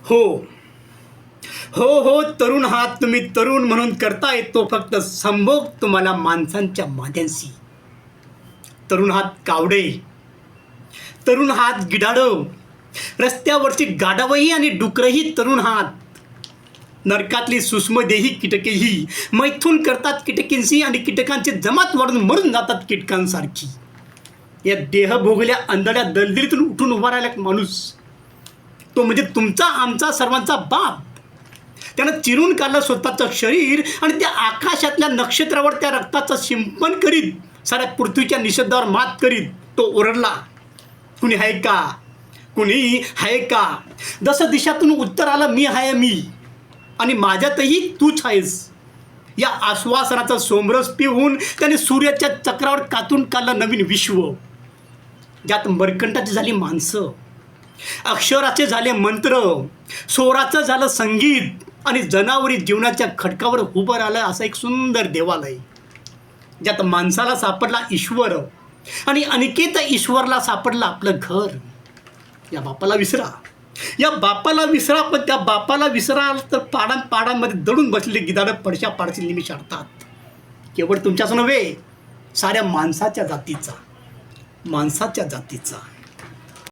हो हो हो, तरुण आहात तुम्ही, तरुण म्हणून करता येतो फक्त संभोग तुम्हाला माणसांच्या माद्यांशी. तरुण आहात कावडे, तरुण आहात गिधाडं, रस्त्यावरची गाढवही आणि डुकरंही तरुण आहात. नरकातली सूक्ष्मदेही कीटकेही मैथून करतात कीटकींशी आणि कीटकांची जमात वाढून मरून जातात कीटकांसारखी. या देहभोगल्या अंधड्या दलदलीतून उठून उभा राहिला एक माणूस, तो म्हणजे तुमचा आमचा सर्वांचा बाप. त्यानं चिरून काढलं स्वतःचं शरीर आणि त्या आकाशातल्या नक्षत्रावर त्या रक्ताचं शिंपण करीत साऱ्या पृथ्वीच्या निषेधावर मात करीत तो ओरडला, कुणी आहे का, कुणी आहे का. जसं दिशातून उत्तर आलं, मी आहे मी, आणि माझ्यातही तूच आहेस. या आश्वासनाचं सोमरस पिऊन त्याने सूर्याच्या चक्रावर कातून काढलं नवीन विश्व, ज्यात मर्कंटाची झाली माणसं, अक्षराचे झाले मंत्र, स्वराचं झालं संगीत आणि जनावरी जीवनाच्या खडकावर उभं राहिलं असं एक सुंदर देवालय, ज्यात माणसाला सापडला ईश्वर आणि अनिकेत ईश्वरला सापडलं आपलं घर. या बापाला विसरा, या बापाला विसरा, पण त्या बापाला विसराल तर पाडांमध्ये दडून बसलेले गिधाडं पडशा पाडशी निमिष आणतात. केवळ तुमच्याच नव्हे, साऱ्या माणसाच्या जातीचा.